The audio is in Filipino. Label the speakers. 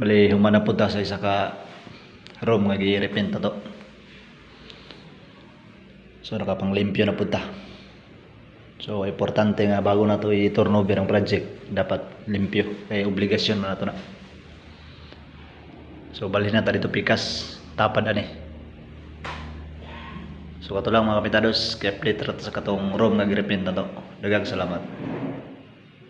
Speaker 1: Bali humana po ta sa isa ka room nga gi-repaint to. So nakapang limpyo na po ta. So importante nga bago na to i-turnover ang project, dapat limpyo kay obligasyon na to na. So balhin na ta dito pikas, tapad ani. So kato lang mga kapitados, kay update ra sa katong room nga gi-repaint na to. Daghang salamat.